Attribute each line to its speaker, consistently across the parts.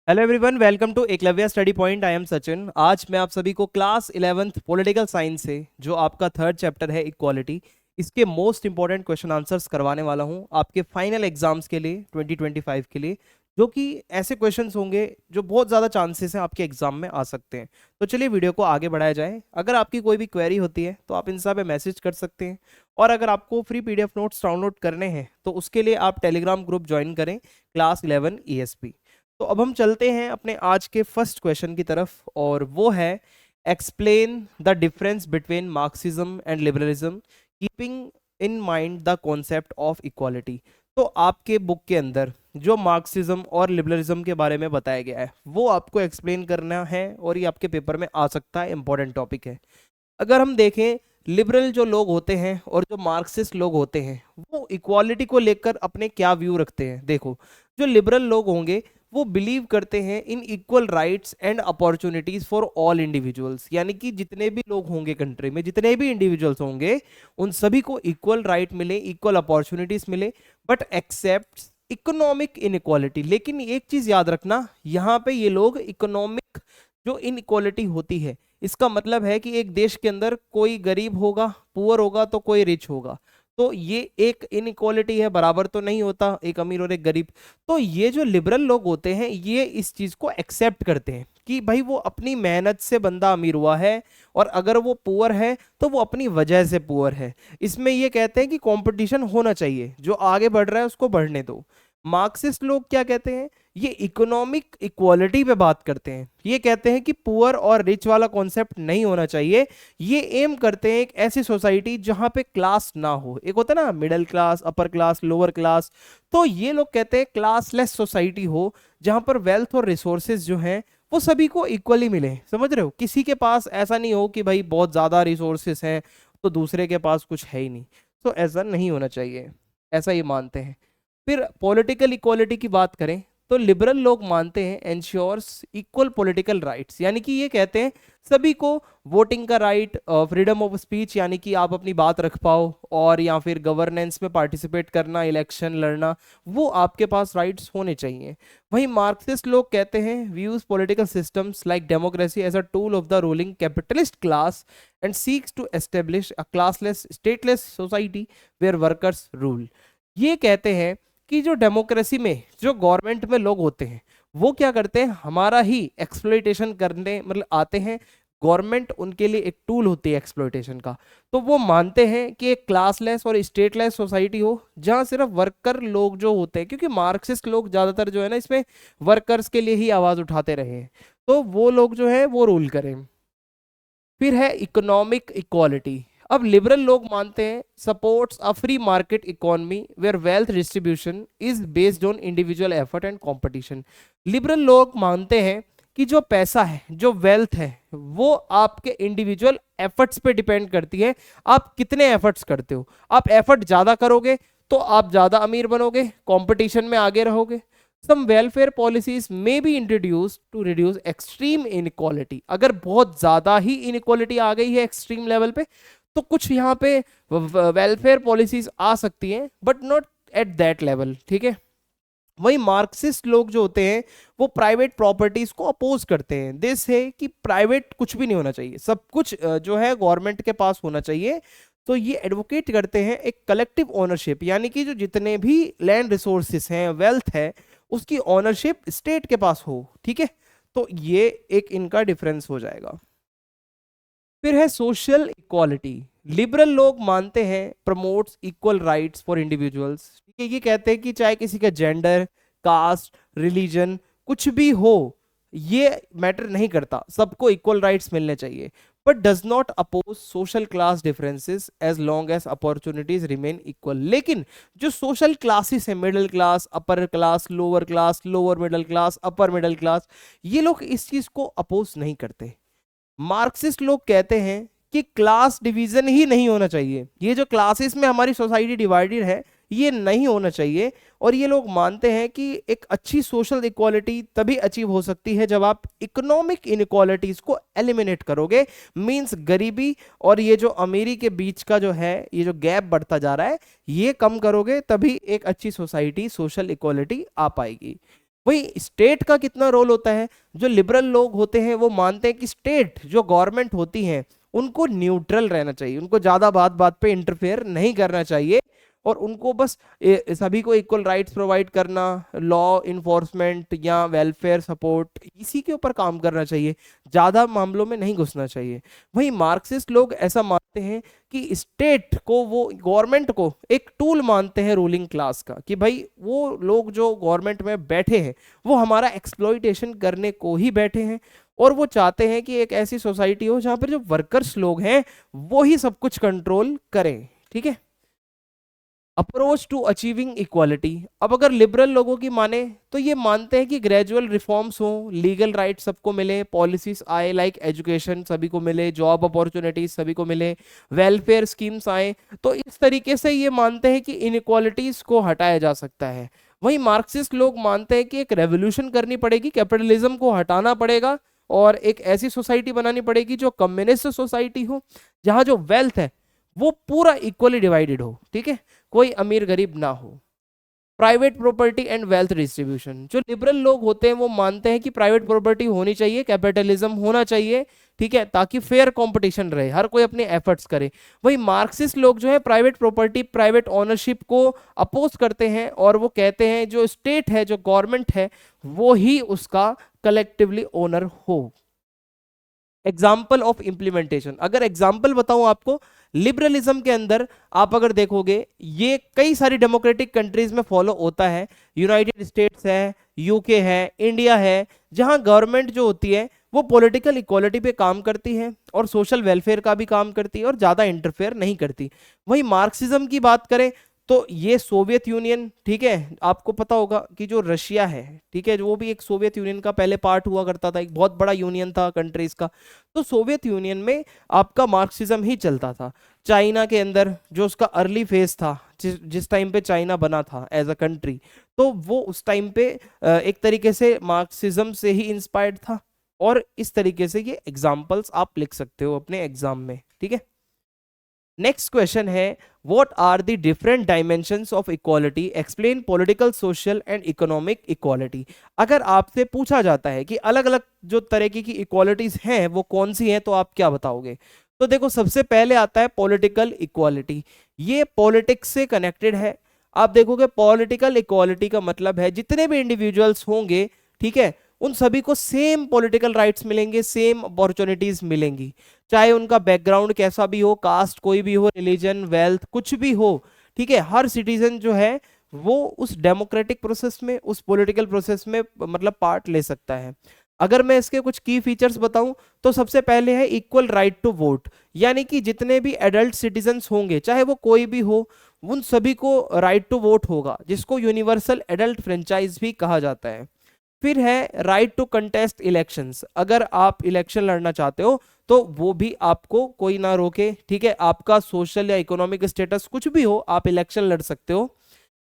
Speaker 1: Hello everyone, welcome to Eklavya study point. I am Sachin. आज मैं आप सभी को क्लास 11th पॉलिटिकल साइंस से जो आपका थर्ड चैप्टर है इक्वालिटी, इसके मोस्ट इंपॉर्टेंट क्वेश्चन आंसर्स करवाने वाला हूं आपके फाइनल एग्जाम्स के लिए 2025 के लिए, जो कि ऐसे क्वेश्चंस होंगे जो बहुत ज़्यादा चांसेस हैं आपके एग्जाम में आ सकते हैं। तो चलिए वीडियो को आगे बढ़ाया जाए। अगर आपकी कोई भी क्वेरी होती है तो आप इंस्टा पे मैसेज कर सकते हैं, और अगर आपको फ्री पीडीएफ नोट्स डाउनलोड करने हैं तो उसके लिए आप टेलीग्राम ग्रुप ज्वाइन करें, क्लास 11 ईएसपी। तो अब हम चलते हैं अपने आज के फर्स्ट क्वेश्चन की तरफ, और वो है explain the difference between Marxism and liberalism keeping in mind the concept of equality. तो आपके बुक के अंदर जो मार्क्सिज्म और लिबरलिज्म के बारे में बताया गया है वो आपको एक्सप्लेन करना है, और ये आपके पेपर में आ सकता है, इंपॉर्टेंट टॉपिक है। अगर हम देखें, लिबरल जो लोग होते हैं और जो मार्क्सिस्ट लोग होते हैं वो इक्वालिटी को लेकर अपने क्या व्यू रखते हैं। देखो, जो लिबरल लोग होंगे वो बिलीव करते हैं in equal rights and opportunities for all individuals, यानी कि जितने भी लोग होंगे कंट्री में, जितने भी इंडिविजुअल्स होंगे, उन सभी को इक्वल राइट मिले, इक्वल अपॉर्चुनिटीज मिले, बट एक्सेप्ट इकोनॉमिक इनइक्वालिटी। लेकिन एक चीज याद रखना, यहाँ पे ये लोग इकोनॉमिक जो इनइक्वालिटी होती है, इसका मतलब है कि एक देश के अंदर कोई गरीब होगा, पुअर होगा, तो कोई रिच होगा, तो ये एक इनइक्वालिटी है, बराबर तो नहीं होता एक अमीर और एक गरीब। तो ये जो लिबरल लोग होते हैं ये इस चीज को एक्सेप्ट करते हैं कि भाई वो अपनी मेहनत से बंदा अमीर हुआ है, और अगर वो पुअर है तो वो अपनी वजह से पुअर है। इसमें ये कहते हैं कि कंपटीशन होना चाहिए, जो आगे बढ़ रहा है उसको बढ़ने दो। मार्क्सिस्ट लोग क्या कहते हैं, ये इकोनॉमिक इक्वालिटी पे बात करते हैं। ये कहते हैं कि पुअर और रिच वाला कॉन्सेप्ट नहीं होना चाहिए। ये एम करते हैं एक ऐसी सोसाइटी जहां पे क्लास ना हो। एक होता है ना middle class, upper class, lower class, तो ये लोग कहते हैं क्लासलेस सोसाइटी हो, जहां पर वेल्थ और रिसोर्सेज जो हैं वो सभी को इक्वली मिले। समझ रहे हो, किसी के पास ऐसा नहीं हो कि भाई बहुत ज्यादा रिसोर्सेज हैं तो दूसरे के पास कुछ है ही नहीं। तो ऐसा नहीं होना चाहिए, ऐसा ये मानते हैं। फिर पॉलिटिकल इक्वालिटी की बात करें तो लिबरल लोग मानते हैं एंश्योर्स इक्वल पॉलिटिकल राइट्स, यानी कि ये कहते हैं सभी को वोटिंग का राइट, फ्रीडम ऑफ स्पीच, यानी कि आप अपनी बात रख पाओ, और या फिर गवर्नेंस में पार्टिसिपेट करना, इलेक्शन लड़ना, वो आपके पास राइट्स होने चाहिए। वहीं मार्क्सिस्ट लोग कहते हैं views political systems like democracy as a tool of the ruling capitalist class and seeks to establish a classless stateless society where workers rule. ये कहते हैं कि जो डेमोक्रेसी में जो गवर्नमेंट में लोग होते हैं वो क्या करते हैं, हमारा ही एक्सप्लॉइटेशन करने मतलब आते हैं। गवर्नमेंट उनके लिए एक टूल होती है एक्सप्लॉइटेशन का। तो वो मानते हैं कि एक क्लासलेस और स्टेटलेस सोसाइटी हो जहां सिर्फ वर्कर लोग जो होते हैं, क्योंकि मार्क्सिस्ट लोग ज्यादातर जो है ना इसमें वर्कर्स के लिए ही आवाज उठाते रहे हैं, तो वो लोग जो है वो रूल करें। फिर है इकोनॉमिक इक्वालिटी। अब लिबरल लोग मानते हैं supports a free market economy where wealth distribution is based on individual effort and competition. Liberal लोग मानते हैं कि जो पैसा है, जो वेल्थ है, वो आपके इंडिविजुअल एफर्ट्स पे डिपेंड करती है। आप कितने एफर्ट्स करते हो, आप एफर्ट ज्यादा करोगे तो आप ज्यादा अमीर बनोगे, कंपटीशन में आगे रहोगे। Some welfare policies may be introduced to reduce extreme inequality। अगर बहुत ज्यादा ही inequality आ गई है एक्सट्रीम लेवल पे, तो कुछ यहाँ पे वेलफेयर पॉलिसीज आ सकती हैं, but not at that level. ठीक है। वही मार्क्सिस्ट लोग जो होते हैं वो प्राइवेट प्रॉपर्टीज को अपोज करते हैं। दिस है कि प्राइवेट कुछ भी नहीं होना चाहिए, सब कुछ जो है गवर्नमेंट के पास होना चाहिए। तो ये एडवोकेट करते हैं एक कलेक्टिव ओनरशिप, यानी कि जो जितने भी लैंड रिसोर्सेस हैं, वेल्थ है, उसकी ओनरशिप स्टेट के पास हो। ठीक है। तो ये एक इनका डिफरेंस हो जाएगा। फिर है सोशल इक्वालिटी। लिबरल लोग मानते हैं promotes equal rights for individuals. ठीक है। ये कहते हैं कि चाहे किसी का जेंडर, कास्ट, रिलीजन कुछ भी हो, ये मैटर नहीं करता, सबको इक्वल राइट्स मिलने चाहिए, but does not oppose social class differences as long as opportunities remain equal. लेकिन जो सोशल क्लासेस है, middle class, upper class, lower class, lower middle class, upper middle class, ये लोग इस चीज को अपोज नहीं करते। मार्क्सिस्ट लोग कहते हैं कि क्लास डिवीजन ही नहीं होना चाहिए, ये जो क्लासेस में हमारी सोसाइटी डिवाइडेड है ये नहीं होना चाहिए। और ये लोग मानते हैं कि एक अच्छी सोशल इक्वालिटी तभी अचीव हो सकती है जब आप इकोनॉमिक इनइक्वालिटीज को एलिमिनेट करोगे। मींस गरीबी और ये जो अमीरी के बीच का जो है ये जो गैप बढ़ता जा रहा है, ये कम करोगे, तभी एक अच्छी सोसाइटी, सोशल इक्वालिटी आ पाएगी। वही स्टेट का कितना रोल होता है, जो लिबरल लोग होते हैं वो मानते हैं कि स्टेट जो गवर्नमेंट होती है उनको न्यूट्रल रहना चाहिए, उनको ज्यादा बात बात पे इंटरफेयर नहीं करना चाहिए, और उनको बस सभी को इक्वल राइट्स प्रोवाइड करना, लॉ इन्फोर्समेंट या वेलफेयर सपोर्ट, इसी के ऊपर काम करना चाहिए, ज्यादा मामलों में नहीं घुसना चाहिए। वहीं मार्क्सिस्ट लोग ऐसा मानते हैं कि स्टेट को, वो गवर्नमेंट को एक टूल मानते हैं रूलिंग क्लास का, कि भाई वो लोग जो गवर्नमेंट में बैठे हैं वो हमारा एक्सप्लॉइटेशन करने को ही बैठे हैं, और वो चाहते हैं कि एक ऐसी सोसाइटी हो जहां पर जो वर्कर्स लोग हैं वो ही सब कुछ कंट्रोल करें। ठीक है। अप्रोच टू अचीविंग इक्वालिटी, अब अगर लिबरल लोगों की माने तो ये मानते हैं कि ग्रेजुअल रिफॉर्म्स हो, लीगल राइट सबको मिले, पॉलिसीज आए लाइक एजुकेशन सभी को मिले, जॉब अपॉर्चुनिटीज सभी को मिले, वेलफेयर स्कीम्स आए, तो इस तरीके से ये मानते हैं कि इनइक्वालिटीज को हटाया जा सकता है। वहीं मार्क्सिस्ट लोग मानते हैं कि एक रेवोल्यूशन करनी पड़ेगी, कैपिटलिज्म को हटाना पड़ेगा और एक ऐसी सोसाइटी बनानी पड़ेगी जो कम्युनिस्ट सोसाइटी हो, जहां जो वेल्थ है वो पूरा इक्वली डिवाइडेड हो। ठीक है, कोई अमीर गरीब ना हो। Private property and wealth distribution, जो लिबरल लोग होते हैं वो मानते हैं कि प्राइवेट प्रॉपर्टी होनी चाहिए, कैपिटलिज्म होना चाहिए, ठीक है, ताकि फेयर कंपटीशन रहे, हर कोई अपने एफर्ट्स करे। वही मार्क्सिस्ट लोग जो है प्राइवेट प्रॉपर्टी, प्राइवेट ओनरशिप को अपोज करते हैं, और वो कहते हैं जो स्टेट है, जो गवर्नमेंट है, वो ही उसका कलेक्टिवली ओनर हो। एग्जाम्पल ऑफ इंप्लीमेंटेशन, अगर एग्जाम्पल बताऊं आपको, लिबरलिज्म के अंदर आप अगर देखोगे ये कई सारी डेमोक्रेटिक कंट्रीज में फॉलो होता है, यूनाइटेड स्टेट्स है, यूके है, इंडिया है, जहां गवर्नमेंट जो होती है वो पॉलिटिकल इक्वालिटी पे काम करती है और सोशल वेलफेयर का भी काम करती है और ज्यादा इंटरफेयर नहीं करती। वही मार्क्सिज्म की बात करें तो ये सोवियत यूनियन, ठीक है, आपको पता होगा कि जो रशिया है, ठीक है, वो भी एक सोवियत यूनियन का पहले पार्ट हुआ करता था, एक बहुत बड़ा यूनियन था कंट्रीज का, तो सोवियत यूनियन में आपका मार्क्सिज्म ही चलता था। चाइना के अंदर जो उसका अर्ली फेज था, जिस टाइम पे चाइना बना था एज अ कंट्री, तो वो उस टाइम पे एक तरीके से मार्क्सिज्म से ही इंस्पायर्ड था, और इस तरीके से ये एग्जाम्पल्स आप लिख सकते हो अपने एग्जाम में। ठीक है। नेक्स्ट क्वेश्चन है, what are the different dimensions of equality, explain political, social and economic equality. अगर आपसे पूछा जाता है कि अलग अलग जो तरीके की इक्वालिटीज हैं वो कौन सी हैं, तो आप क्या बताओगे? तो देखो, सबसे पहले आता है पॉलिटिकल इक्वालिटी, ये पॉलिटिक्स से कनेक्टेड है। आप देखोगे पॉलिटिकल इक्वालिटी का मतलब है जितने भी इंडिविजुअल्स होंगे, ठीक है, उन सभी को सेम पॉलिटिकल राइट्स मिलेंगे, सेम अपॉर्चुनिटीज मिलेंगी, चाहे उनका बैकग्राउंड कैसा भी हो, कास्ट कोई भी हो, रिलीजन, वेल्थ कुछ भी हो। ठीक है, हर सिटीजन जो है वो उस डेमोक्रेटिक प्रोसेस में, उस पॉलिटिकल प्रोसेस में मतलब पार्ट ले सकता है। अगर मैं इसके कुछ की फीचर्स बताऊं तो सबसे पहले है इक्वल राइट टू वोट, यानी कि जितने भी एडल्ट सिटीजन्स होंगे, चाहे वो कोई भी हो, उन सभी को राइट टू वोट होगा, जिसको यूनिवर्सल एडल्ट फ्रेंचाइज भी कहा जाता है। फिर है राइट टू कंटेस्ट इलेक्शंस, अगर आप इलेक्शन लड़ना चाहते हो तो वो भी आपको कोई ना रोके। ठीक है, आपका सोशल या इकोनॉमिक स्टेटस कुछ भी हो, आप इलेक्शन लड़ सकते हो।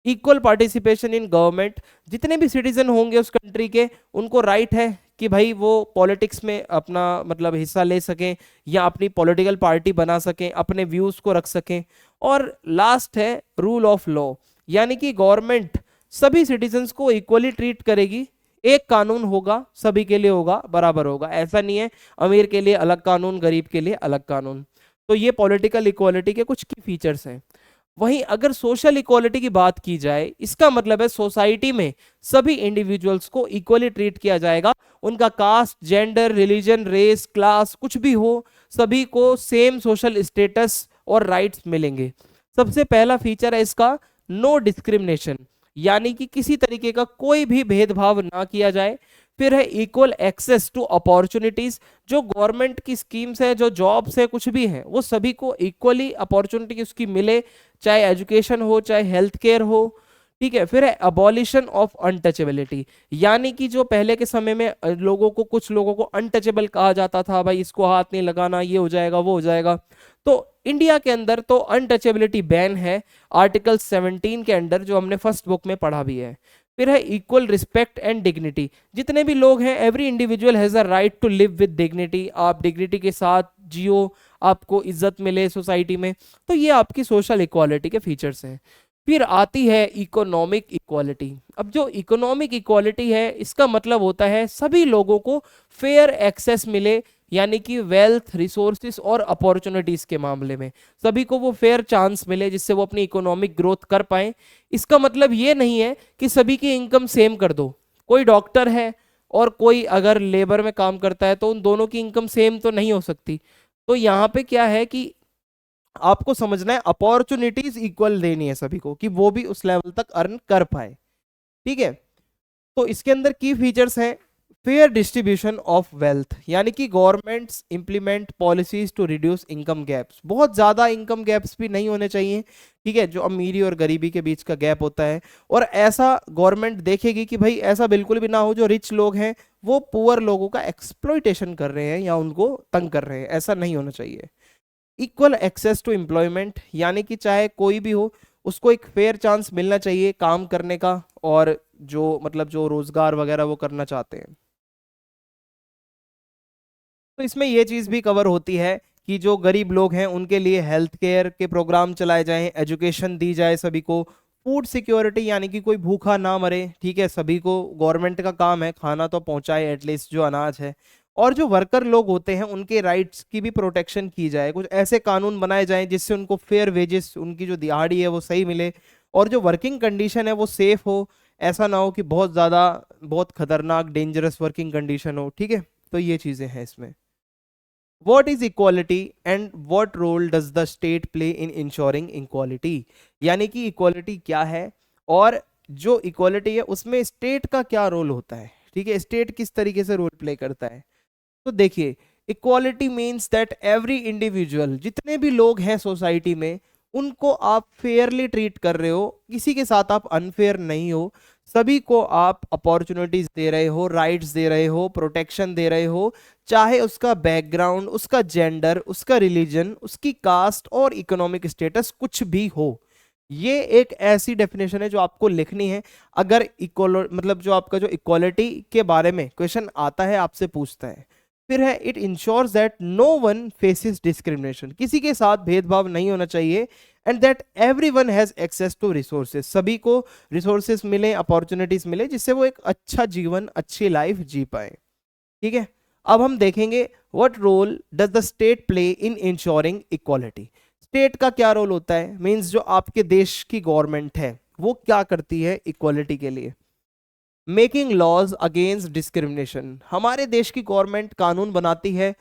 Speaker 1: इक्वल पार्टिसिपेशन इन गवर्नमेंट, जितने भी सिटीजन होंगे उस कंट्री के, उनको राइट है कि भाई वो पॉलिटिक्स में अपना मतलब हिस्सा ले सकें या अपनी पॉलिटिकल पार्टी बना सकें, अपने व्यूज को रख सकें। और लास्ट है रूल ऑफ लॉ, यानी कि गवर्नमेंट सभी सिटीजन्स को इक्वली ट्रीट करेगी, एक कानून होगा, सभी के लिए होगा, बराबर होगा, ऐसा नहीं है अमीर के लिए अलग कानून, गरीब के लिए अलग कानून। तो ये पॉलिटिकल इक्वालिटी के कुछ की फीचर्स हैं। वहीं अगर सोशल इक्वालिटी की बात की जाए, इसका मतलब है सोसाइटी में सभी इंडिविजुअल्स को इक्वली ट्रीट किया जाएगा, उनका caste, gender, religion, race, class कुछ भी हो, सभी को सेम सोशल स्टेटस और राइट्स मिलेंगे। सबसे पहला फीचर है इसका नो डिस्क्रिमिनेशन, यानी कि किसी तरीके का कोई भी भेदभाव ना किया जाए। फिर है इक्वल एक्सेस टू अपॉर्चुनिटीज, जो गवर्नमेंट की स्कीम्स है, जो जॉब्स है, कुछ भी है, वो सभी को इक्वली अपॉर्चुनिटी उसकी मिले, चाहे एजुकेशन हो, चाहे हेल्थ केयर हो। ठीक है। फिर है अबॉलिशन ऑफ अनटचेबिलिटी, यानी कि जो पहले के समय में लोगों को, कुछ लोगों को अनटचेबल कहा जाता था, भाई इसको हाथ नहीं लगाना, ये हो जाएगा, वो हो जाएगा, तो इंडिया के अंदर तो अनटचेबिलिटी बैन है आर्टिकल 17 के अंडर, जो हमने फर्स्ट बुक में पढ़ा भी है। फिर है इक्वल रिस्पेक्ट एंड डिग्निटी, जितने भी लोग हैं, every individual has a right to live with dignity, आप डिग्निटी के साथ जियो, आपको इज्जत मिले सोसाइटी में। तो ये आपकी सोशल इक्वालिटी के फीचर्स हैं। फिर आती है इकोनॉमिक इक्वालिटी। अब जो इकोनॉमिक इक्वालिटी है इसका मतलब होता है सभी लोगों को फेयर एक्सेस मिले, यानी कि वेल्थ, रिसोर्सेस और अपॉर्चुनिटीज के मामले में सभी को वो फेयर चांस मिले जिससे वो अपनी इकोनॉमिक ग्रोथ कर पाए। इसका मतलब ये नहीं है कि सभी की इनकम सेम कर दो। कोई डॉक्टर है और कोई अगर लेबर में काम करता है तो उन दोनों की इनकम सेम तो नहीं हो सकती। तो यहाँ पे क्या है कि आपको समझना है अपॉर्चुनिटीज इक्वल देनी है सभी को कि वो भी उस लेवल तक अर्न कर पाए। ठीक है, तो इसके अंदर की फीचर्स हैं फेयर डिस्ट्रीब्यूशन ऑफ वेल्थ, यानी कि governments implement policies to reduce income gaps. बहुत ज्यादा इनकम गैप्स भी नहीं होने चाहिए, ठीक है, जो अमीरी और गरीबी के बीच का गैप होता है। और ऐसा गवर्नमेंट देखेगी कि भाई ऐसा बिल्कुल भी ना हो जो रिच लोग हैं वो पुअर लोगों का एक्सप्लॉइटेशन कर रहे हैं या उनको तंग कर रहे हैं, ऐसा नहीं होना चाहिए। इक्वल एक्सेस टू एम्प्लॉयमेंट, यानी कि चाहे कोई भी हो उसको एक फेयर चांस मिलना चाहिए काम करने का, और जो मतलब जो रोजगार वगैरह वो करना चाहते हैं। तो इसमें ये चीज भी कवर होती है कि जो गरीब लोग हैं उनके लिए हेल्थ केयर के प्रोग्राम चलाए जाएं, एजुकेशन दी जाए सभी को, फूड सिक्योरिटी यानी कि कोई भूखा ना मरे, ठीक है, सभी को गवर्नमेंट का काम है खाना तो पहुंचाए एटलीस्ट जो अनाज है। और जो वर्कर लोग होते हैं उनके राइट्स की भी प्रोटेक्शन की जाए, कुछ ऐसे कानून बनाए जाएं जिससे उनको फेयर वेजेस, उनकी जो दिहाड़ी है वो सही मिले, और जो वर्किंग कंडीशन है वो सेफ हो। ऐसा ना हो कि बहुत ज़्यादा बहुत खतरनाक डेंजरस वर्किंग कंडीशन हो, ठीक है। तो ये चीज़ें हैं इसमें। What is equality and what role does the state play in ensuring equality? यानी कि इक्वालिटी क्या है और जो इक्वालिटी है उसमें स्टेट का क्या रोल होता है, ठीक है, स्टेट किस तरीके से रोल प्ले करता है। तो देखिए, equality means that every individual, जितने भी लोग हैं सोसाइटी में उनको आप फेयरली ट्रीट कर रहे हो, किसी के साथ आप अनफेयर नहीं हो, सभी को आप अपॉर्चुनिटीज दे रहे हो, राइट्स दे रहे हो, प्रोटेक्शन दे रहे हो, चाहे उसका बैकग्राउंड, उसका जेंडर, उसका रिलीजन, उसकी कास्ट और इकोनॉमिक स्टेटस कुछ भी हो। ये एक ऐसी डेफिनेशन है जो आपको लिखनी है। अगर इक्वल मतलब जो आपका जो इक्वालिटी के बारे में क्वेश्चन आता है आपसे पूछता है। फिर है it ensures that no one faces discrimination, किसी के साथ भेदभाव नहीं होना चाहिए, and that everyone has access to resources, सभी को रिसोर्सेज मिले, अपॉर्चुनिटीज मिले जिससे वो एक अच्छा जीवन, अच्छी लाइफ जी पाए। ठीक है, अब हम देखेंगे what role does the state play in ensuring equality. State का क्या रोल होता है, मींस जो आपके देश की गवर्नमेंट है वो क्या करती है इक्वालिटी के लिए। मेकिंग लॉज अगेंस्ट डिस्क्रिमिनेशन, हमारे देश की गवर्नमेंट कानून बनाती है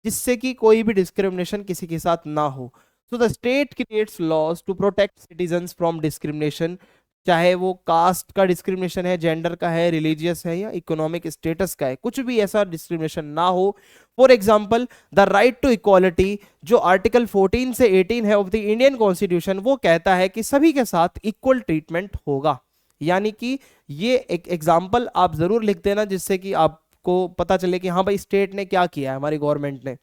Speaker 1: जिससे कि कोई भी डिस्क्रिमिनेशन किसी के साथ ना हो। So the state creates laws to protect citizens from discrimination, चाहे वो कास्ट का डिस्क्रिमिनेशन है, जेंडर का है, रिलीजियस है या इकोनॉमिक स्टेटस का है, कुछ भी ऐसा डिस्क्रिमिनेशन ना हो। For example the right to equality, जो आर्टिकल 14 से 18 है ऑफ द इंडियन कॉन्स्टिट्यूशन, वो कहता है कि सभी के साथ इक्वल ट्रीटमेंट होगा। यानी कि ये एक एग्जाम्पल आप जरूर लिख देना जिससे कि आपको पता चले कि हाँ भाई स्टेट ने क्या किया है, हमारी गवर्नमेंट ने।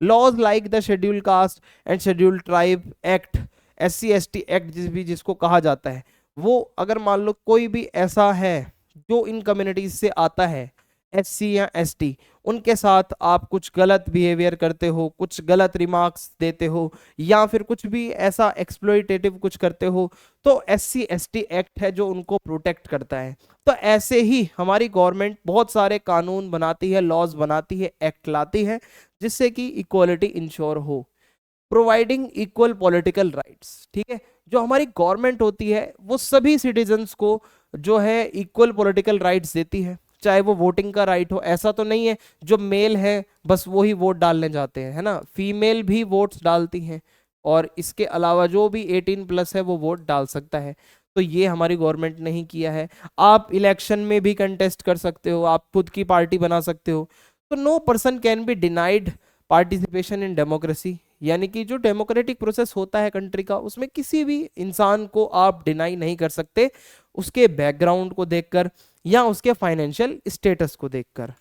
Speaker 1: Laws like the schedule caste and schedule tribe act, SC ST act जिसको कहा जाता है, वो अगर मान लो कोई भी ऐसा है जो इन कम्युनिटीज से आता है, SC या ST, उनके साथ आप कुछ गलत बिहेवियर करते हो, कुछ गलत रिमार्क्स देते हो या फिर कुछ भी ऐसा एक्सप्लॉइटेटिव कुछ करते हो, तो SC ST एक्ट है जो उनको प्रोटेक्ट करता है। तो ऐसे ही हमारी गवर्नमेंट बहुत सारे कानून बनाती है, लॉज बनाती है, एक्ट लाती है जिससे कि इक्वालिटी इंश्योर हो। प्रोवाइडिंग इक्वल पॉलिटिकल राइट्स, ठीक है, जो हमारी गवर्नमेंट होती है वो सभी सिटीजन्स को जो है इक्वल पॉलिटिकल राइट्स देती है, चाहे वो वोटिंग का राइट हो। ऐसा तो नहीं है जो मेल है बस वो ही वोट डालने जाते हैं, है ना, फीमेल भी वोट्स डालती हैं, और इसके अलावा जो भी 18+ है वो वोट डाल सकता है। तो ये हमारी गवर्नमेंट ने ही किया है। आप इलेक्शन में भी कंटेस्ट कर सकते हो, आप खुद की पार्टी बना सकते हो। तो no person can be denied participation in democracy, यानी कि जो डेमोक्रेटिक प्रोसेस होता है कंट्री का उसमें किसी भी इंसान को आप डिनाई नहीं कर सकते उसके बैकग्राउंड को देखकर या उसके फाइनेंशियल स्टेटस को देखकर।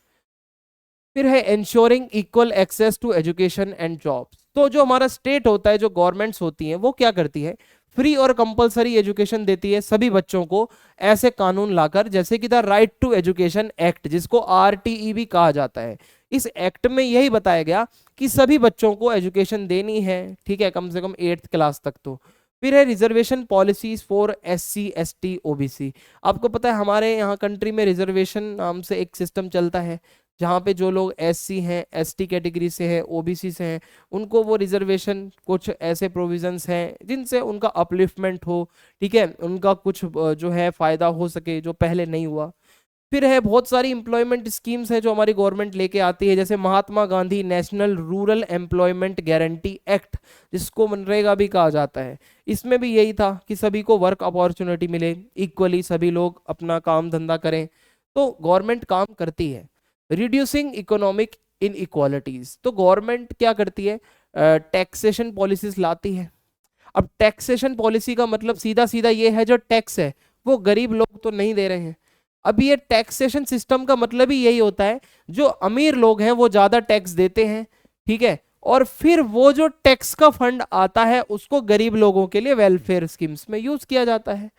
Speaker 1: फिर है ensuring equal access to education and jobs. तो जो हमारा स्टेट होता है, जो गवर्नमेंट्स होती हैं, वो क्या करती है, फ्री और कंपलसरी एजुकेशन देती है सभी बच्चों को, ऐसे कानून लाकर जैसे कि the right to education act, जिसको RTE भी कहा जाता है। इस एक्ट में यही बताया गया कि सभी बच्चों को एजुकेशन देनी है, ठीक है, कम से कम 8th क्लास तक। तो फिर है reservation policies for SC ST OBC। आपको पता है हमारे यहाँ कंट्री में रिजर्वेशन नाम से एक सिस्टम चलता है, जहाँ पे जो लोग SC हैं, ST कैटेगरी से हैं, OBC से हैं, उनको वो रिजर्वेशन कुछ ऐसे प्रोविजंस हैं जिनसे उनका अपलिफ्टमेंट हो, ठीक है, उनका कुछ जो है फायदा हो सके जो पहले नहीं हुआ। फिर है बहुत सारी एम्प्लॉयमेंट स्कीम्स है जो हमारी गवर्नमेंट लेके आती है, जैसे Mahatma Gandhi national rural employment guarantee act, जिसको मनरेगा भी कहा जाता है। इसमें भी यही था कि सभी को वर्क अपॉर्चुनिटी मिले, इक्वली सभी लोग अपना काम धंधा करें। तो गवर्नमेंट काम करती है। रिड्यूसिंग इकोनॉमिक इनइक्वालिटीज, तो गवर्नमेंट क्या करती है, टैक्सेशन पॉलिसीज लाती है। अब टैक्सेशन पॉलिसी का मतलब सीधा सीधा ये है, जो टैक्स है वो गरीब लोग तो नहीं दे रहे हैं। अभी ये टैक्सेशन सिस्टम का मतलब ही यही होता है, जो अमीर लोग हैं वो ज्यादा टैक्स देते हैं, ठीक है, और फिर वो जो टैक्स का फंड आता है उसको गरीब लोगों के लिए वेलफेयर स्कीम्स में यूज किया जाता है।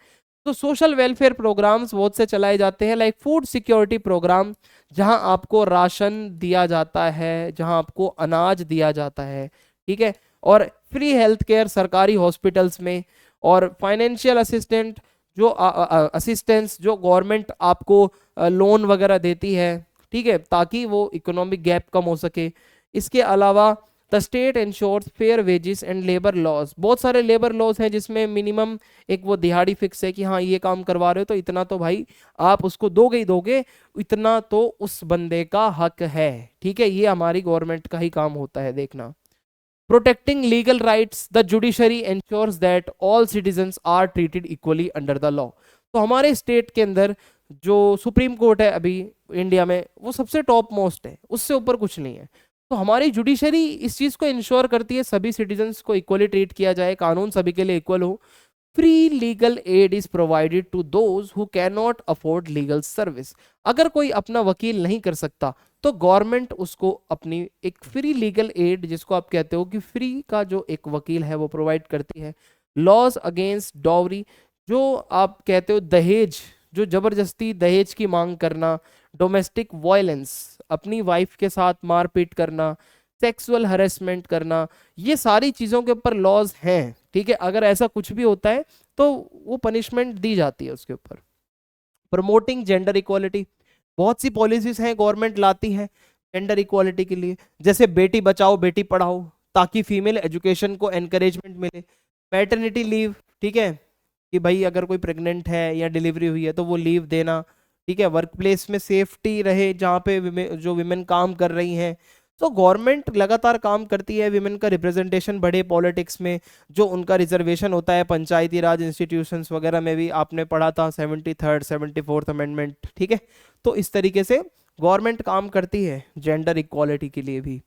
Speaker 1: तो सोशल वेलफेयर प्रोग्राम्स बहुत से चलाए जाते हैं, लाइक फूड सिक्योरिटी प्रोग्राम, जहां आपको राशन दिया जाता है, जहां आपको अनाज दिया जाता है, ठीक है, और फ्री हेल्थ केयर सरकारी हॉस्पिटल्स में, और फाइनेंशियल असिस्टेंट जो असिस्टेंस जो गवर्नमेंट आपको लोन वगैरह देती है, ठीक है, ताकि वो इकोनॉमिक गैप कम हो सके। इसके अलावा the state ensures fair wages and labour laws, बहुत सारे लेबर लॉज हैं जिसमें मिनिमम एक वो दिहाड़ी फिक्स है कि हाँ ये काम करवा रहे हो तो इतना तो भाई आप उसको दोगे ही दोगे, इतना तो उस बंदे का हक है, ठीक है, ये हमारी गवर्नमेंट का ही काम होता है देखना। Protecting legal rights, the judiciary ensures that all citizens are treated equally under the law. तो हमारे स्टेट के अंदर जो सुप्रीम कोर्ट है अभी इंडिया में, वो सबसे टॉप मोस्ट है, उससे ऊपर कुछ नहीं है। तो हमारी जुडिशरी इस चीज को इंश्योर करती है सभी सिटीजन्स को इक्वली ट्रीट किया जाए, कानून सभी के लिए इक्वल हो। Free legal aid is provided to those who can not afford legal service. अगर कोई अपना वकील नहीं कर सकता तो गवर्नमेंट उसको अपनी एक फ्री लीगल एड, जिसको आप कहते हो कि फ्री का जो एक वकील है वो प्रोवाइड करती है। लॉज अगेंस्ट डॉवरी, जो आप कहते हो दहेज, जो जबरदस्ती दहेज की मांग करना, डोमेस्टिक वायलेंस, अपनी वाइफ के साथ मारपीट करना, सेक्सुअल हरेसमेंट करना, ये सारी चीजों के ऊपर लॉज हैं, ठीक है। अगर ऐसा कुछ भी होता है तो वो पनिशमेंट दी जाती है उसके ऊपर। प्रमोटिंग जेंडर इक्वालिटी, बहुत सी पॉलिसीज हैं गवर्नमेंट लाती है जेंडर इक्वालिटी के लिए, जैसे बेटी बचाओ बेटी पढ़ाओ, ताकि फीमेल एजुकेशन को एनकरेजमेंट मिले। मैटरनिटी लीव, ठीक है, कि भाई अगर कोई प्रेग्नेंट है या डिलीवरी हुई है तो वो लीव देना, ठीक है। वर्क प्लेस में सेफ्टी रहे जहाँ पे जो विमेन काम कर रही हैं। तो गवर्नमेंट लगातार काम करती है, विमेन का रिप्रेजेंटेशन बढ़े पॉलिटिक्स में, जो उनका रिजर्वेशन होता है पंचायती राज इंस्टीट्यूशंस वगैरह में भी आपने पढ़ा था 73rd 74th अमेंडमेंट, ठीक है। तो इस तरीके से गवर्नमेंट काम करती है जेंडर इक्वालिटी के लिए भी।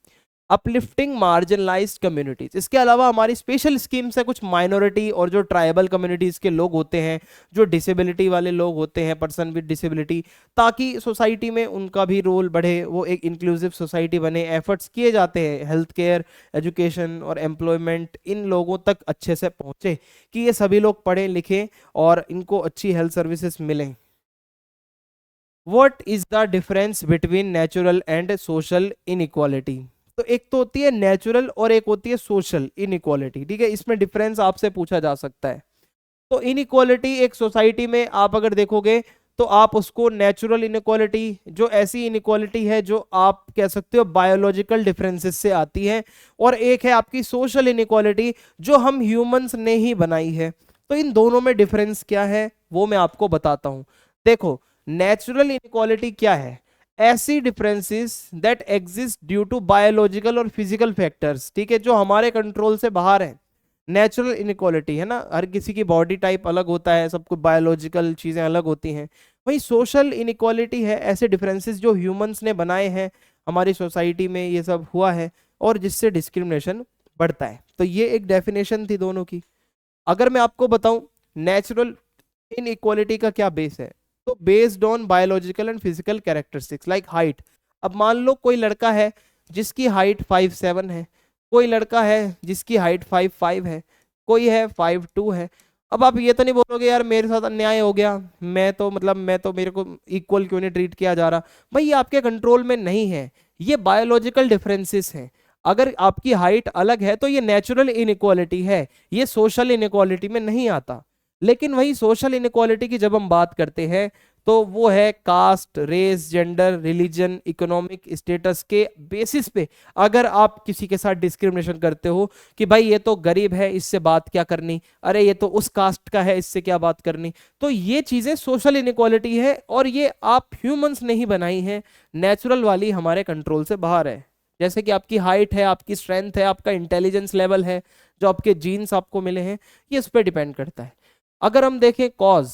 Speaker 1: अपलिफ्टिंग मार्जिनलाइज्ड कम्युनिटीज, इसके अलावा हमारी स्पेशल स्कीम्स है कुछ माइनॉरिटी और जो ट्राइबल कम्युनिटीज के लोग होते हैं, जो डिसेबिलिटी वाले लोग होते हैं, पर्सन विद डिसेबिलिटी, ताकि सोसाइटी में उनका भी रोल बढ़े, वो एक इंक्लूसिव सोसाइटी बने। एफर्ट्स किए जाते हैं हेल्थ केयर, एजुकेशन और एम्प्लॉयमेंट इन लोगों तक अच्छे से पहुंचे, कि ये सभी लोग पढ़ें लिखें और इनको अच्छी हेल्थ सर्विसेज मिलें। What is the difference between natural and social inequality? तो एक तो होती है नेचुरल और एक होती है सोशल इनइक्वालिटी, ठीक है, इसमें डिफरेंस आपसे पूछा जा सकता है। तो इनइक्वालिटी एक सोसाइटी में आप अगर देखोगे तो आप उसको नेचुरल इनइक्वालिटी, जो ऐसी इनइक्वालिटी है जो आप कह सकते हो बायोलॉजिकल डिफरेंसेस से आती है, और एक है आपकी सोशल इनइक्वालिटी जो हम ह्यूमंस ने ही बनाई है। तो इन दोनों में डिफरेंस क्या है वो मैं आपको बताता हूं। देखो, नेचुरल इनइक्वालिटी क्या है? ऐसी differences that exist due to biological और फिजिकल फैक्टर्स, ठीक है, जो हमारे कंट्रोल से बाहर है। नेचुरल इनइक्वालिटी है ना, हर किसी की बॉडी टाइप अलग होता है, सब कुछ बायोलॉजिकल चीजें अलग होती हैं। वही सोशल इनइक्वालिटी है ऐसे डिफरेंसेस जो ह्यूमंस ने बनाए हैं, हमारी सोसाइटी में ये सब हुआ है और जिससे डिस्क्रिमिनेशन बढ़ता है। तो ये एक डेफिनेशन थी दोनों की। अगर मैं आपको बताऊं नेचुरल इनइक्वालिटी का क्या बेस है, तो based on biological and physical characteristics like height. अब मान लो कोई लड़का है जिसकी हाइट 5'7" है, कोई लड़का है जिसकी हाइट 5'5" है, कोई है 5'2" है। अब आप ये तो नहीं बोलोगे यार मेरे साथ अन्याय हो गया, मैं तो मेरे को इक्वल क्यों नहीं ट्रीट किया जा रहा। भाई ये आपके कंट्रोल में नहीं है, ये बायोलॉजिकल डिफरेंसेस हैं। अगर आपकी हाइट अलग है तो ये नेचुरल इनइक्वालिटी है, ये सोशल इनइक्वालिटी में नहीं आता। लेकिन वही सोशल इनइक्वालिटी की जब हम बात करते हैं तो वो है caste, race, gender, religion, economic status के बेसिस पे अगर आप किसी के साथ डिस्क्रिमिनेशन करते हो कि भाई ये तो गरीब है इससे बात क्या करनी, अरे ये तो उस कास्ट का है इससे क्या बात करनी, तो ये चीजें सोशल इनइक्वालिटी है और ये आप ह्यूमंस ने ही बनाई है, नेचुरल वाली हमारे कंट्रोल से बाहर है। जैसे कि आपकी हाइट है, आपकी स्ट्रेंथ है, आपका इंटेलिजेंस लेवल है, जो आपके जीन्स आपको मिले हैं, ये इस पर डिपेंड करता है। अगर हम देखें कॉज,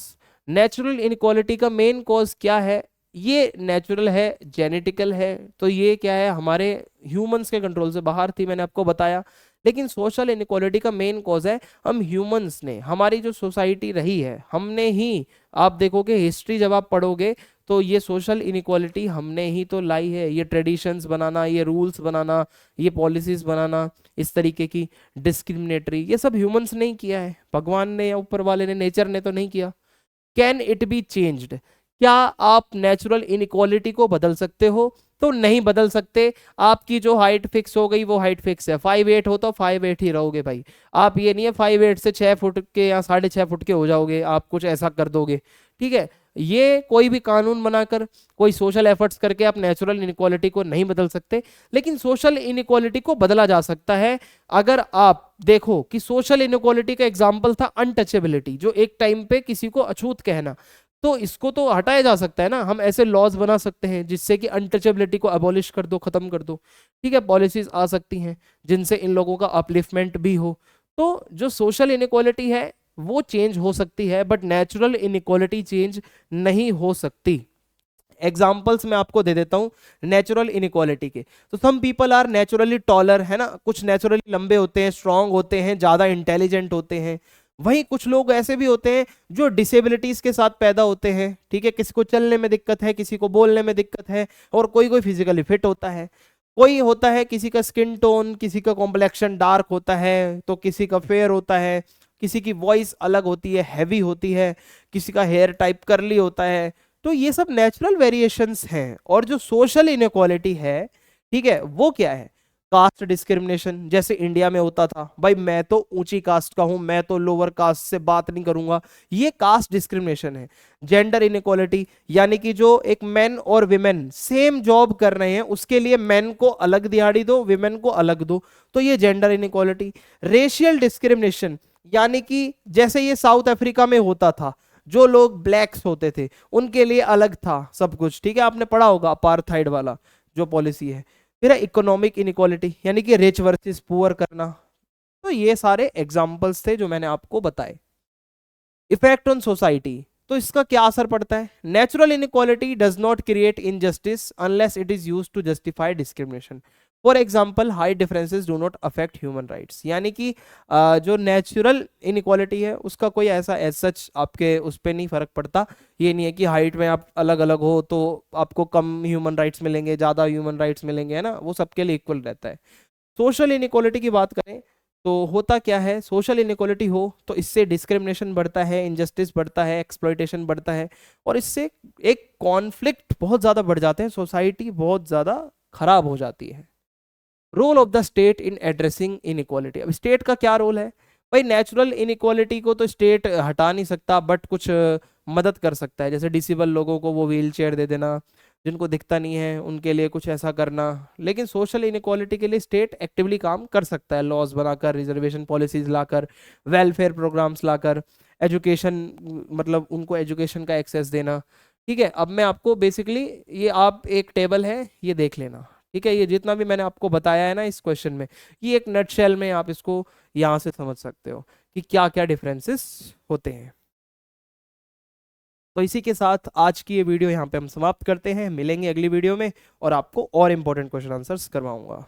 Speaker 1: नेचुरल इनइक्वालिटी का मेन कॉज क्या है, ये नेचुरल है, जेनेटिकल है, तो ये क्या है हमारे ह्यूमंस के कंट्रोल से बाहर थी, मैंने आपको बताया। लेकिन सोशल इनइक्वालिटी का मेन कॉज है हम ह्यूमंस ने, हमारी जो सोसाइटी रही है हमने ही, आप देखोगे हिस्ट्री जब आप पढ़ोगे तो ये सोशल इनइक्वालिटी हमने ही तो लाई है। ये ट्रेडिशंस बनाना, ये रूल्स बनाना, ये पॉलिसीज बनाना, इस तरीके की डिस्क्रिमिनेटरी, ये सब ह्यूमंस ने ही किया है, भगवान ने या ऊपर वाले ने, नेचर ने तो नहीं किया। कैन इट बी चेंज्ड, क्या आप नेचुरल इनइक्वालिटी को बदल सकते हो? तो नहीं बदल सकते। आपकी जो हाइट फिक्स हो गई वो हाइट फिक्स है, 5'8" हो तो 5'8" ही रहोगे भाई। आप ये नहीं है 5'8" से 6 फुट के या 6.5 फुट के हो जाओगे, आप कुछ ऐसा कर दोगे, ठीक है। ये कोई भी कानून बनाकर, कोई सोशल एफर्ट्स करके आप नेचुरल इनइक्वालिटी को नहीं बदल सकते। लेकिन सोशल इनइक्वालिटी को बदला जा सकता है। अगर आप देखो कि सोशल इनइक्वालिटी का एग्जांपल था अनटचेबिलिटी, जो एक टाइम पे किसी को अछूत कहना, तो इसको तो हटाया जा सकता है ना, हम ऐसे लॉज बना सकते हैं जिससे कि अनटचेबिलिटी को अबॉलिश कर दो, खत्म कर दो, ठीक है। पॉलिसीज आ सकती हैं जिनसे इन लोगों का अपलिफ्टमेंट भी हो। तो जो सोशल इनइक्वालिटी है वो चेंज हो सकती है, बट नेचुरल इनइक्वालिटी चेंज नहीं हो सकती। एग्जाम्पल्स मैं आपको दे देता हूं नेचुरल इनइक्वालिटी के। तो some people are naturally taller, है ना, कुछ नेचुरली लंबे होते हैं, स्ट्रांग होते हैं, ज्यादा इंटेलिजेंट होते हैं। वहीं कुछ लोग ऐसे भी होते हैं जो डिसेबिलिटीज के साथ पैदा होते हैं, ठीक है, किसी को चलने में दिक्कत है, किसी को बोलने में दिक्कत है, और कोई कोई फिजिकली फिट होता है। कोई होता है किसी का स्किन टोन, किसी का कॉम्प्लेक्शन डार्क होता है तो किसी का फेयर होता है, किसी की वॉइस अलग होती है, हैवी होती है, किसी का हेयर टाइप करली होता है। तो ये सब नेचुरल वेरिएशंस हैं। और जो सोशल इनइक्वालिटी है, ठीक है, वो क्या है? कास्ट डिस्क्रिमिनेशन, जैसे इंडिया में होता था, भाई मैं तो ऊंची कास्ट का हूं, मैं तो लोअर कास्ट से बात नहीं करूंगा, ये कास्ट डिस्क्रिमिनेशन है। जेंडर इनइक्वालिटी, यानी कि जो एक मेन और विमेन सेम जॉब कर रहे हैं उसके लिए मेन को अलग दिहाड़ी दो, विमेन को अलग दो, तो ये जेंडर इनइक्वालिटी। रेशियल डिस्क्रिमिनेशन, यानी कि जैसे ये साउथ अफ्रीका में होता था, जो लोग ब्लैक्स होते थे उनके लिए अलग था सब कुछ, ठीक है, आपने पढ़ा होगा अपार्थाइड वाला जो पॉलिसी है। फिर इकोनॉमिक इनइक्वालिटी, यानी कि रिच वर्सेस पुअर करना। तो ये सारे एग्जांपल्स थे जो मैंने आपको बताए। इफेक्ट ऑन सोसाइटी, तो इसका क्या असर पड़ता है? Natural inequality does not create injustice unless it is used to justify discrimination. For example high differences do not affect human rights, यानी कि जो नेचुरल इनइक्वालिटी है उसका कोई ऐसा एज सच आपके उस पर नहीं फर्क पड़ता। ये नहीं है कि हाइट में आप अलग अलग हो तो आपको कम ह्यूमन राइट्स मिलेंगे, ज़्यादा ह्यूमन राइट्स मिलेंगे, है ना, वो सबके लिए इक्वल रहता है। सोशल इनइक्वालिटी की बात करें तो होता क्या है, सोशल इनइक्वालिटी हो तो इससे डिस्क्रिमिनेशन बढ़ता है, इनजस्टिस बढ़ता है, एक्सप्लॉइटेशन बढ़ता है, और इससे एक कॉन्फ्लिक्ट बहुत ज़्यादा बढ़ जाते हैं, सोसाइटी बहुत ज़्यादा खराब हो जाती है। Role of the state in addressing inequality, अब स्टेट का क्या रोल है? भाई नेचुरल इनइक्वालिटी को तो स्टेट हटा नहीं सकता, बट कुछ मदद कर सकता है, जैसे डिसेबल लोगों को वो व्हील चेयर दे देना, जिनको दिखता नहीं है उनके लिए कुछ ऐसा करना। लेकिन सोशल इनइक्वालिटी के लिए स्टेट एक्टिवली काम कर सकता है, लॉज बनाकर, रिजर्वेशन पॉलिसीज लाकर, वेलफेयर प्रोग्राम्स लाकर, एजुकेशन, मतलब उनको एजुकेशन का एक्सेस देना, ठीक है। अब मैं आपको बेसिकली, ये आप एक टेबल है ये देख लेना, ठीक है, ये जितना भी मैंने आपको बताया है ना इस क्वेश्चन में, ये एक नटशेल में आप इसको यहाँ से समझ सकते हो कि क्या क्या डिफरेंसेस होते हैं। तो इसी के साथ आज की ये वीडियो यहाँ पे हम समाप्त करते हैं, मिलेंगे अगली वीडियो में और आपको और इंपॉर्टेंट क्वेश्चन आंसर्स करवाऊंगा।